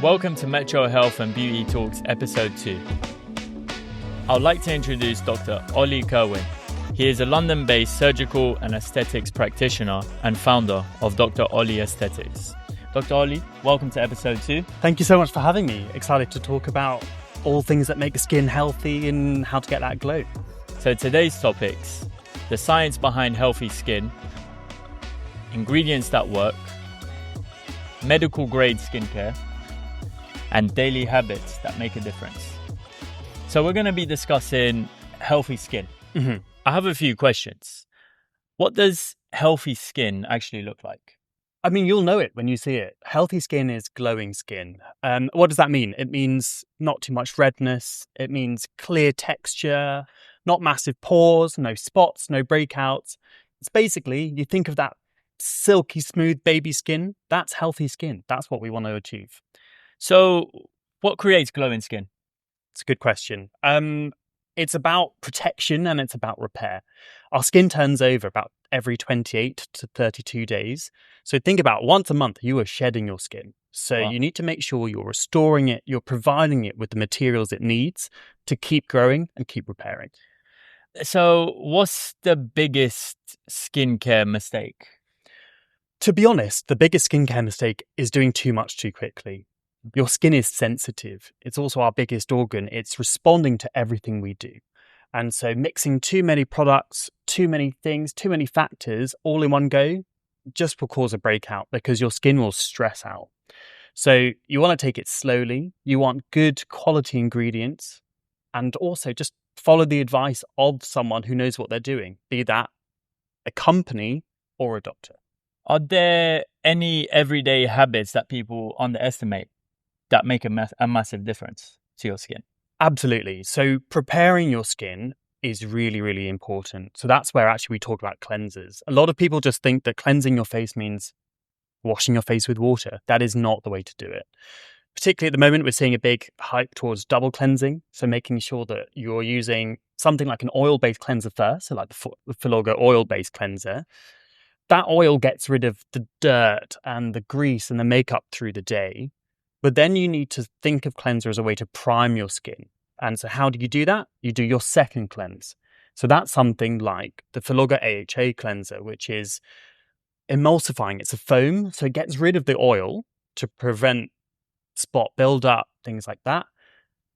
Welcome to Metro Health and Beauty Talks Episode 2. I would like to introduce Dr. Oli Curwen. He is a London-based surgical and aesthetics practitioner and founder of Dr. Oli Aesthetics. Dr. Oli, welcome to Episode 2. Thank you so much for having me. Excited to talk about all things that make the skin healthy and how to get that glow. So today's topics: the science behind healthy skin, ingredients that work, medical grade skincare, and daily habits that make a difference. So we're going to be discussing healthy skin. Mm-hmm. I have a few questions. What does healthy skin actually look like? I mean, you'll know it when you see it. Healthy skin is glowing skin. What does that mean? It means not too much redness. It means clear texture, not massive pores, no spots, no breakouts. It's basically, you think of that silky smooth baby skin. That's healthy skin. That's what we want to achieve. So what creates glowing skin? It's a good question. It's about protection and it's about repair. Our skin turns over about every 28 to 32 days. So think about once a month, you are shedding your skin. So Wow. You need to make sure you're restoring it, you're providing it with the materials it needs to keep growing and keep repairing. So what's the biggest skincare mistake? To be honest, the biggest skincare mistake is doing too much too quickly. Your skin is sensitive. It's also our biggest organ. It's responding to everything we do. And so mixing too many products, too many things, too many factors all in one go just will cause a breakout because your skin will stress out. So you want to take it slowly. You want good quality ingredients and also just follow the advice of someone who knows what they're doing, be that a company or a doctor. Are there any everyday habits that people underestimate that make a massive difference to your skin? Absolutely. So preparing your skin is really, really important. So that's where actually we talk about cleansers. A lot of people just think that cleansing your face means washing your face with water. That is not the way to do it. Particularly at the moment, we're seeing a big hype towards double cleansing. So making sure that you're using something like an oil-based cleanser first, so like the Filorga oil-based cleanser. That oil gets rid of the dirt and the grease and the makeup through the day. But then you need to think of cleanser as a way to prime your skin. And so how do you do that? You do your second cleanse. So that's something like the Filorga AHA cleanser, which is emulsifying. It's a foam, so it gets rid of the oil to prevent spot buildup, things like that.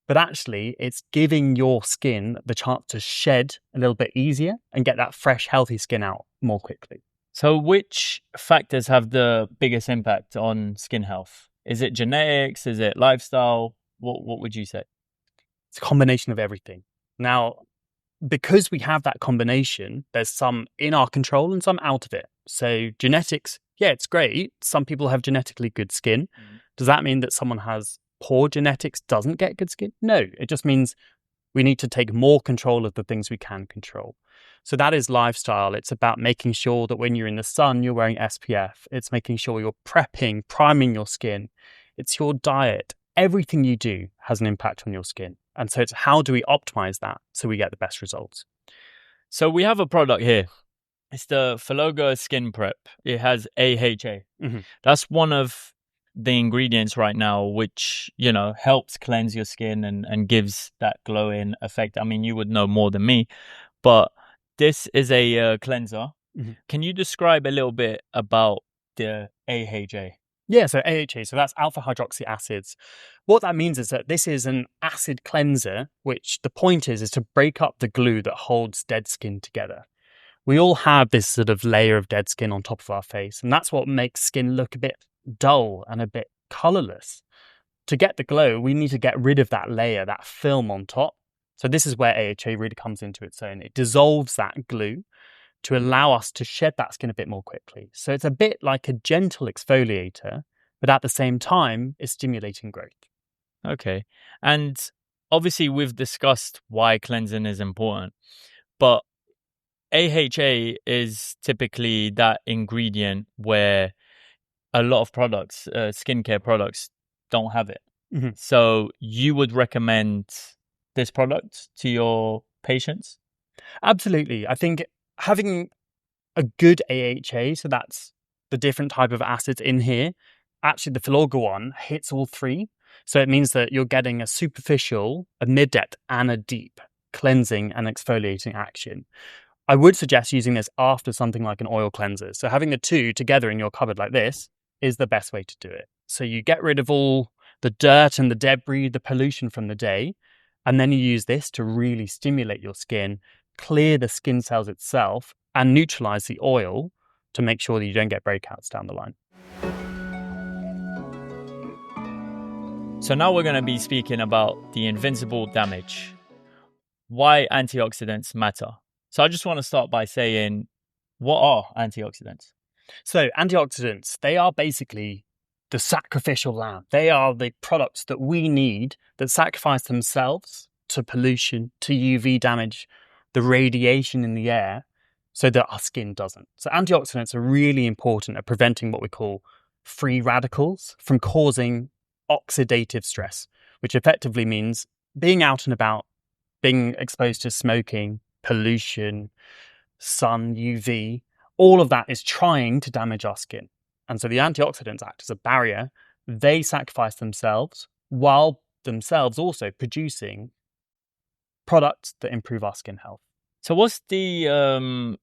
But actually, it's giving your skin the chance to shed a little bit easier and get that fresh, healthy skin out more quickly. So which factors have the biggest impact on skin health? Is it genetics? Is it lifestyle? What would you say? It's a combination of everything. Now, because we have that combination, there's some in our control and some out of it. So genetics, yeah, it's great. Some people have genetically good skin. Does that mean that someone has poor genetics doesn't get good skin? No, it just means we need to take more control of the things we can control. So that is lifestyle. It's about making sure that when you're in the sun, you're wearing SPF. It's making sure you're prepping, priming your skin. It's your diet. Everything you do has an impact on your skin. And so it's how do we optimize that so we get the best results? So we have a product here. It's the Filorga Skin Prep. It has AHA. Mm-hmm. That's one of the ingredients right now, which, helps cleanse your skin and gives that glowing effect. I mean, you would know more than me, but this is a cleanser. Mm-hmm. Can you describe a little bit about the AHA? Yeah, so AHA, so that's alpha hydroxy acids. What that means is that this is an acid cleanser, which the point is to break up the glue that holds dead skin together. We all have this sort of layer of dead skin on top of our face, and that's what makes skin look a bit dull and a bit colorless. To get the glow, we need to get rid of that layer, that film on top. So this is where AHA really comes into its own. It dissolves that glue to allow us to shed that skin a bit more quickly. So it's a bit like a gentle exfoliator, but at the same time, it's stimulating growth. Okay. And obviously we've discussed why cleansing is important, but AHA is typically that ingredient where a lot of products, skincare products, don't have it. Mm-hmm. So you would recommend this product to your patients? Absolutely. I think having a good AHA, so that's the different type of acids in here, actually the Filorga one hits all three. So it means that you're getting a superficial, a mid-depth, and a deep cleansing and exfoliating action. I would suggest using this after something like an oil cleanser. So having the two together in your cupboard like this is the best way to do it. So you get rid of all the dirt and the debris, the pollution from the day, and then you use this to really stimulate your skin, clear the skin cells itself, and neutralize the oil to make sure that you don't get breakouts down the line. So now we're going to be speaking about the invincible damage, why antioxidants matter. So I just want to start by saying, what are antioxidants? So antioxidants, they are basically the sacrificial lamb. They are the products that we need that sacrifice themselves to pollution, to UV damage, the radiation in the air, so that our skin doesn't. So antioxidants are really important at preventing what we call free radicals from causing oxidative stress, which effectively means being out and about, being exposed to smoking, pollution, sun, UV, all of that is trying to damage our skin. And so the antioxidants act as a barrier. They sacrifice themselves while themselves also producing products that improve our skin health. So what's the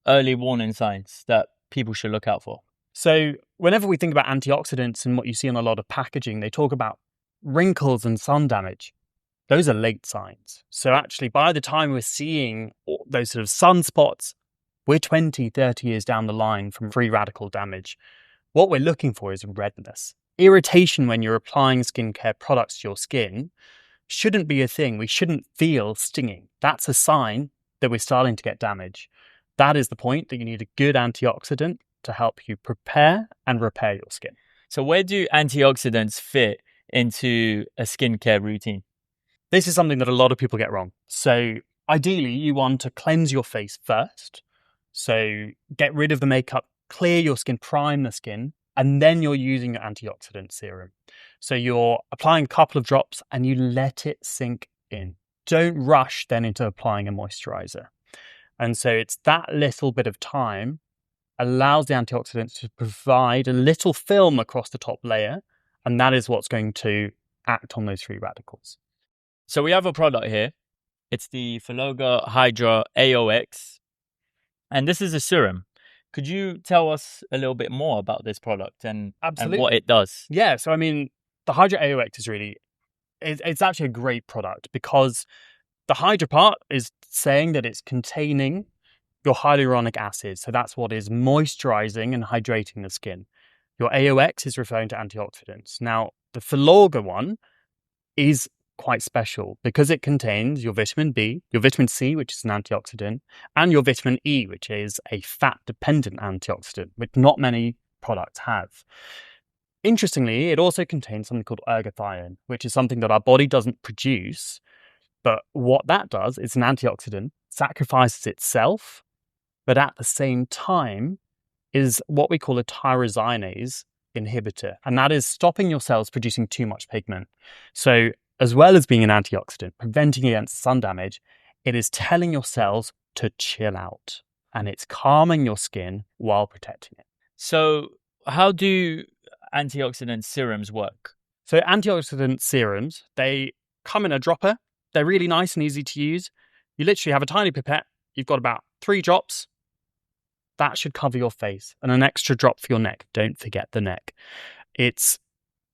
early warning signs that people should look out for? So whenever we think about antioxidants and what you see on a lot of packaging, they talk about wrinkles and sun damage. Those are late signs. So actually, by the time we're seeing those sort of sunspots, we're 20, 30 years down the line from free radical damage. What we're looking for is redness. Irritation when you're applying skincare products to your skin shouldn't be a thing. We shouldn't feel stinging. That's a sign that we're starting to get damage. That is the point that you need a good antioxidant to help you prepare and repair your skin. So where do antioxidants fit into a skincare routine? This is something that a lot of people get wrong. So ideally, you want to cleanse your face first. So get rid of the makeup, clear your skin, prime the skin, and then you're using your antioxidant serum. So you're applying a couple of drops and you let it sink in. Don't rush then into applying a moisturizer. And so it's that little bit of time allows the antioxidants to provide a little film across the top layer, and that is what's going to act on those free radicals. So we have a product here. It's the Filorga Hydra AOX, and this is a serum. Could you tell us a little bit more about this product and what it does? Yeah, so I mean, the Hydra AOX is really, it's actually a great product because the Hydra part is saying that it's containing your hyaluronic acid. So that's what is moisturizing and hydrating the skin. Your AOX is referring to antioxidants. Now, the Filorga one is quite special because it contains your vitamin B, your vitamin C, which is an antioxidant, and your vitamin E, which is a fat-dependent antioxidant, which not many products have. Interestingly, it also contains something called ergothione, which is something that our body doesn't produce, but what that does is an antioxidant sacrifices itself, but at the same time is what we call a tyrosinase inhibitor, and that is stopping your cells producing too much pigment. So as well as being an antioxidant, preventing against sun damage, it is telling your cells to chill out, and it's calming your skin while protecting it. So how do antioxidant serums work? So antioxidant serums, they come in a dropper. They're really nice and easy to use. You literally have a tiny pipette. You've got about 3 drops. That should cover your face, and an extra drop for your neck. Don't forget the neck. It's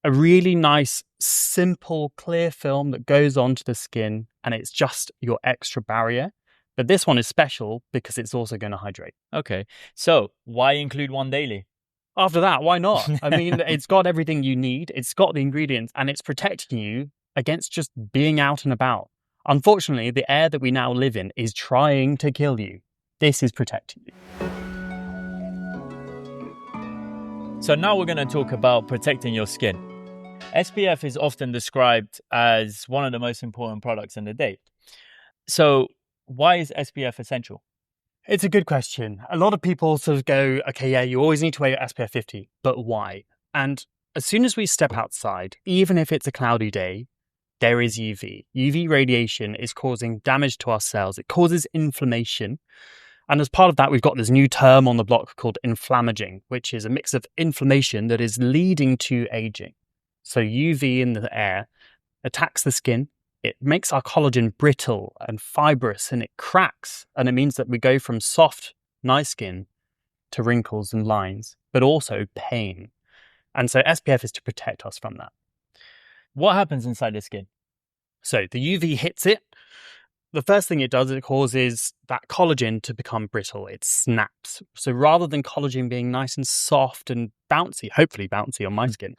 a really nice, simple, clear film that goes onto the skin, and it's just your extra barrier. But this one is special because it's also going to hydrate. Okay, so why include one daily? After that, why not? I mean, it's got everything you need. It's got the ingredients, and it's protecting you against just being out and about. Unfortunately, the air that we now live in is trying to kill you. This is protecting you. So now we're going to talk about protecting your skin. SPF is often described as one of the most important products in the day. So why is SPF essential? It's a good question. A lot of people sort of go, okay, yeah, you always need to wear your SPF 50, but why? And as soon as we step outside, even if it's a cloudy day, there is UV. UV radiation is causing damage to our cells. It causes inflammation. And as part of that, we've got this new term on the block called inflammaging, which is a mix of inflammation that is leading to aging. So UV in the air attacks the skin. It makes our collagen brittle and fibrous, and it cracks. And it means that we go from soft, nice skin to wrinkles and lines, but also pain. And so SPF is to protect us from that. What happens inside the skin? So the UV hits it. The first thing it does, it causes that collagen to become brittle. It snaps. So rather than collagen being nice and soft and bouncy, hopefully bouncy on my skin,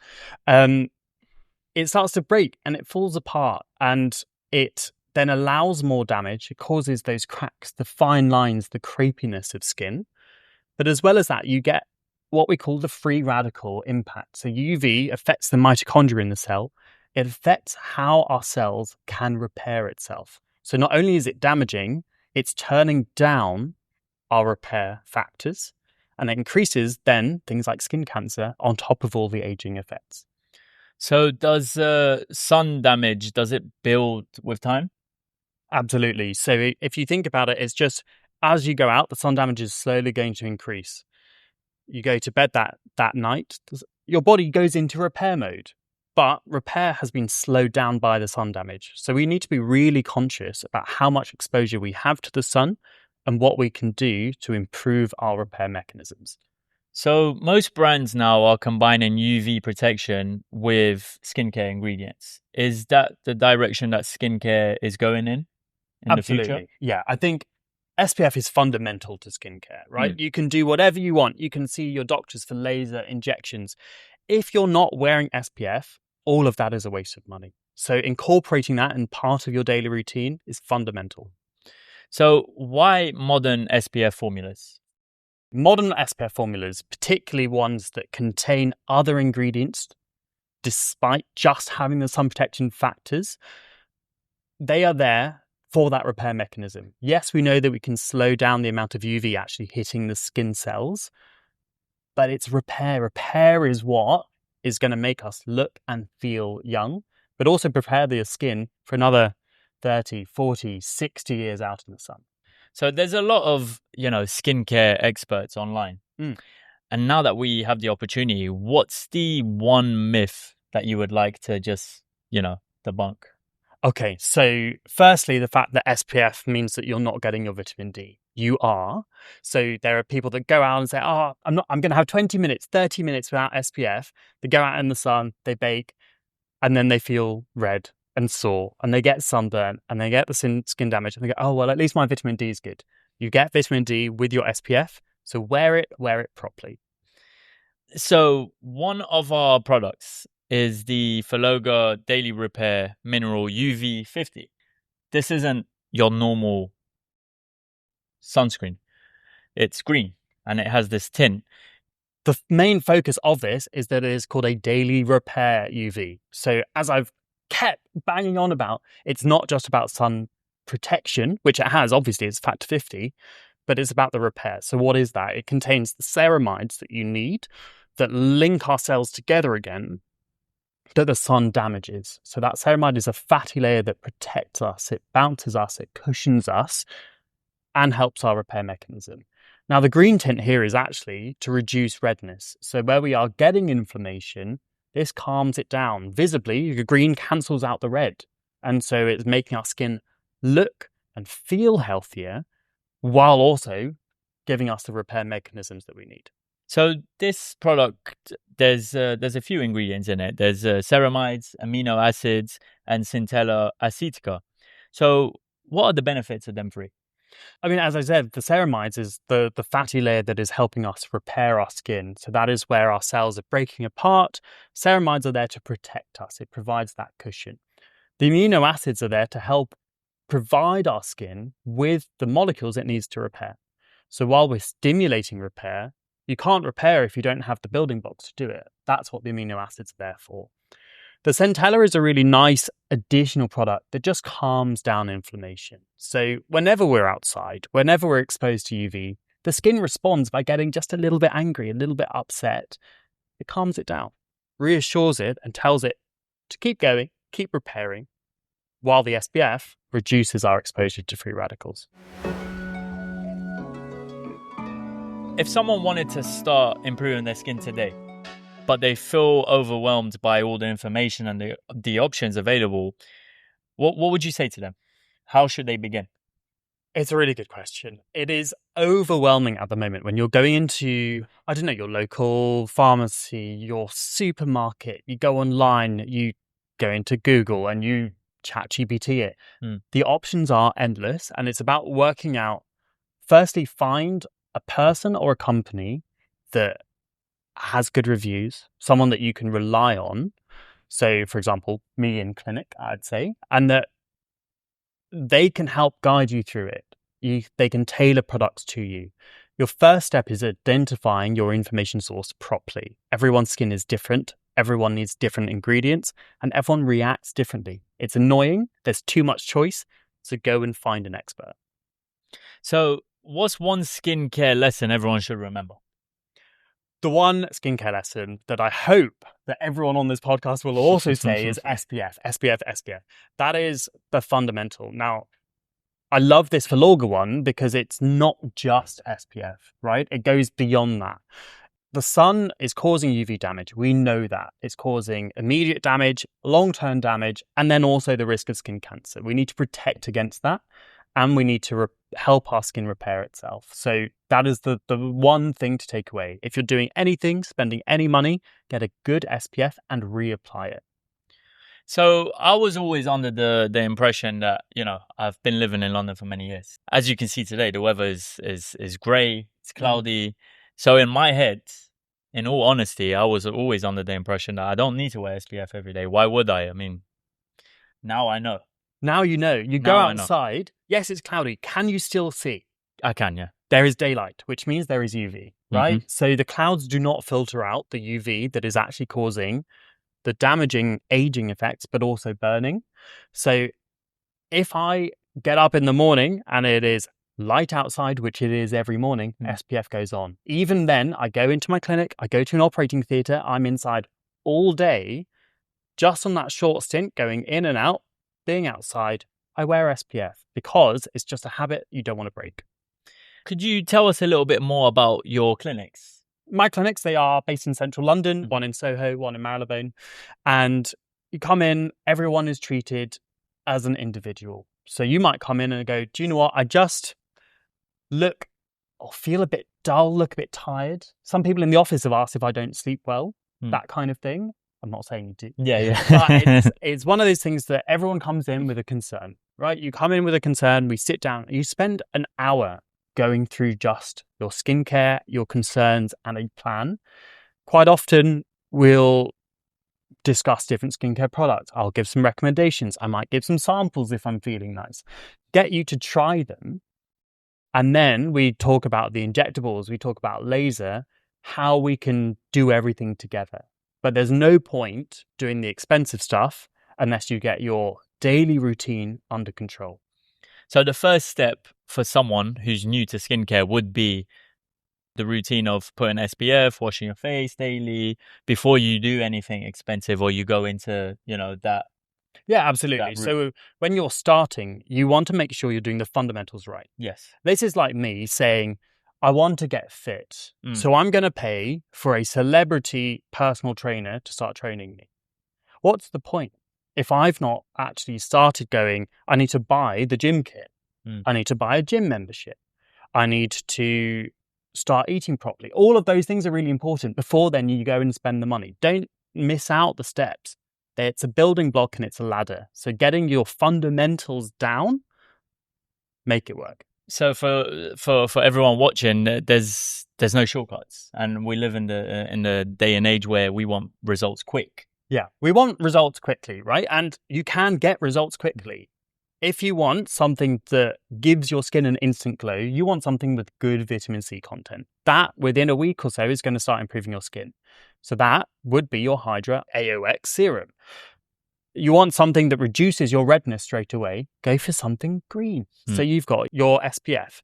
it starts to break and it falls apart, and it then allows more damage. It causes those cracks, the fine lines, the crepiness of skin. But as well as that, you get what we call the free radical impact. So UV affects the mitochondria in the cell. It affects how our cells can repair itself. So not only is it damaging, it's turning down our repair factors, and it increases then things like skin cancer on top of all the aging effects. So does sun damage, does it build with time? Absolutely. So if you think about it, it's just as you go out, the sun damage is slowly going to increase. You go to bed that night, your body goes into repair mode. But repair has been slowed down by the sun damage. So we need to be really conscious about how much exposure we have to the sun and what we can do to improve our repair mechanisms. So most brands now are combining UV protection with skincare ingredients. Is that the direction that skincare is going in Absolutely. the future? Yeah, I think SPF is fundamental to skincare, right? You can do whatever you want. You can see your doctors for laser injections. If you're not wearing SPF, all of that is a waste of money. So incorporating that in part of your daily routine is fundamental. So why modern SPF formulas? Modern SPF formulas, particularly ones that contain other ingredients, despite just having the sun protection factors, they are there for that repair mechanism. Yes, we know that we can slow down the amount of UV actually hitting the skin cells, but it's repair. Repair is what is going to make us look and feel young, but also prepare the skin for another 30, 40, 60 years out in the sun. So there's a lot of, skincare experts online. And now that we have the opportunity, what's the one myth that you would like to just, debunk? Okay, so firstly, the fact that SPF means that you're not getting your vitamin D. You are. So there are people that go out and say, I'm going to have 20 minutes, 30 minutes without SPF. They go out in the sun, they bake, and then they feel red and sore, and they get sunburn, and they get the skin damage, and they go, oh, well, at least my vitamin D is good. You get vitamin D with your SPF, so wear it properly. So one of our products is the Faloga Daily Repair Mineral UV50. This isn't your normal sunscreen. It's green and it has this tint. The main focus of this is that it is called a daily repair UV. So as I've kept banging on about, it's not just about sun protection, which it has, obviously, it's factor 50, but it's about the repair. So what is that? It contains the ceramides that you need that link our cells together again that the sun damages. So that ceramide is a fatty layer that protects us, it bounces us, it cushions us, and helps our repair mechanism. Now, the green tint here is actually to reduce redness. So where we are getting inflammation, this calms it down. Visibly, the green cancels out the red. And so it's making our skin look and feel healthier while also giving us the repair mechanisms that we need. So this product, there's a few ingredients in it. There's ceramides, amino acids, and Centella acetica. So what are the benefits of them three? I mean, as I said, the ceramides is the fatty layer that is helping us repair our skin. So that is where our cells are breaking apart. Ceramides are there to protect us. It provides that cushion. The amino acids are there to help provide our skin with the molecules it needs to repair. So while we're stimulating repair, you can't repair if you don't have the building blocks to do it. That's what the amino acids are there for. The Centella is a really nice additional product that just calms down inflammation. So whenever we're outside, whenever we're exposed to UV, the skin responds by getting just a little bit angry, a little bit upset. It calms it down, reassures it, and tells it to keep going, keep repairing, while the SPF reduces our exposure to free radicals. If someone wanted to start improving their skin today, but they feel overwhelmed by all the information and the options available, what would you say to them? How should they begin? It's a really good question. It is overwhelming at the moment when you're going into, I don't know, your local pharmacy, your supermarket, you go online, you go into Google and you chat GPT it. The options are endless, and it's about working out, firstly, find a person or a company that has good reviews, someone that you can rely on. So, for example, me in clinic, I'd say, and that they can help guide you through it. They can tailor products to you. Your first step is identifying your information source properly. Everyone's skin is different. Everyone needs different ingredients, and everyone reacts differently. It's annoying. There's too much choice. So go and find an expert. So what's one skincare lesson everyone should remember? The one skincare lesson that I hope that everyone on this podcast will also say is SPF, SPF, SPF. That is the fundamental. Now, I love this Filorga one because it's not just SPF, right? It goes beyond that. The sun is causing UV damage. We know that. It's causing immediate damage, long-term damage, and then also the risk of skin cancer. We need to protect against that, and we need to help our skin repair itself. So that is the one thing to take away. If you're doing anything, spending any money, get a good SPF and reapply it. So I was always under the impression that, I've been living in London for many years. As you can see today, the weather is grey, it's cloudy. So in my head, in all honesty, I was always under the impression that I don't need to wear SPF every day. Why would I? I mean, now I know. Now you know. You go outside. Yes, it's cloudy. Can you still see? I can, yeah. There is daylight, which means there is UV, right? So the clouds do not filter out the UV that is actually causing the damaging aging effects, but also burning. So if I get up in the morning and it is light outside, which it is every morning, SPF goes on. Even then, I go into my clinic, I go to an operating theatre, I'm inside all day, just on that short stint, going in and out, being outside, I wear SPF because it's just a habit you don't want to break. Could you tell us a little bit more about your clinics? My clinics, they are based in central London, one in Soho, one in Marylebone. And you come in, everyone is treated as an individual. So you might come in and go, do you know what? I just look or feel a bit dull, look a bit tired. Some people in the office have asked if I don't sleep well, that kind of thing. I'm not saying you do. Yeah. But it's one of those things that everyone comes in with a concern, right? You come in with a concern, we sit down, you spend an hour going through just your skincare, your concerns, and a plan. Quite often, we'll discuss different skincare products. I'll give some recommendations. I might give some samples if I'm feeling nice. Get you to try them. And then we talk about the injectables, we talk about laser, how we can do everything together. But there's no point doing the expensive stuff unless you get your daily routine under control. So the first step for someone who's new to skincare would be the routine of putting SPF, washing your face daily before you do anything expensive or you go into, that. Yeah, absolutely. So when you're starting, you want to make sure you're doing the fundamentals right. Yes. This is like me saying, I want to get fit. So I'm going to pay for a celebrity personal trainer to start training me. What's the point? If I've not actually started going, I need to buy the gym kit. I need to buy a gym membership. I need to start eating properly. All of those things are really important before then you go and spend the money. Don't miss out the steps. It's a building block and it's a ladder. So getting your fundamentals down, make it work. So for everyone watching, there's no shortcuts, and we live in the day and age where we want results quick. Yeah, we want results quickly, right? And you can get results quickly. If you want something that gives your skin an instant glow, you want something with good vitamin C content. That, within a week or so, is going to start improving your skin. So that would be your Hydra AOX serum. You want something that reduces your redness straight away, go for something green. So you've got your SPF.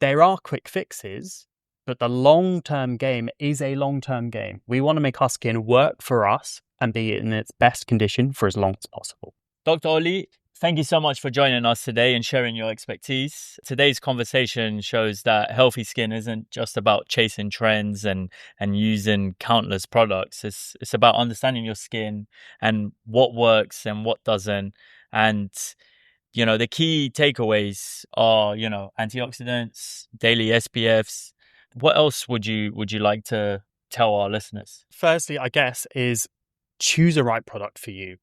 There are quick fixes, but the long-term game is a long-term game. We want to make our skin work for us and be in its best condition for as long as possible. Dr. Oli, Thank you so much for joining us today and sharing your expertise. Today's conversation shows that healthy skin isn't just about chasing trends and using countless products. It's about understanding your skin and what works and what doesn't. And the key takeaways are, antioxidants, daily SPFs. What else would you like to tell our listeners? Firstly, I guess, is choose a right product for you.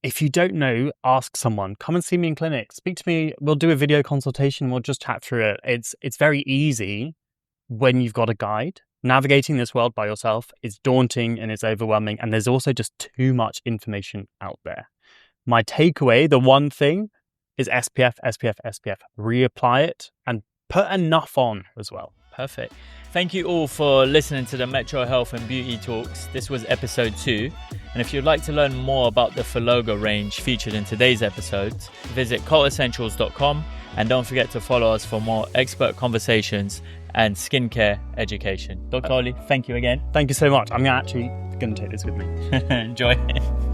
If you don't know, ask someone. Come and see me in clinic. Speak to me. We'll do a video consultation. We'll just chat through it. It's very easy when you've got a guide. Navigating this world by yourself is daunting and it's overwhelming. And there's also just too much information out there. My takeaway, the one thing, is SPF, SPF, SPF. Reapply it and put enough on as well. Perfect. Thank you all for listening to the Metro Health and Beauty Talks. This was episode 2. And if you'd like to learn more about the Faloga range featured in today's episode, visit cultessentials.com and don't forget to follow us for more expert conversations and skincare education. Dr. Oli, thank you again. Thank you so much. I'm actually going to take this with me. Enjoy it.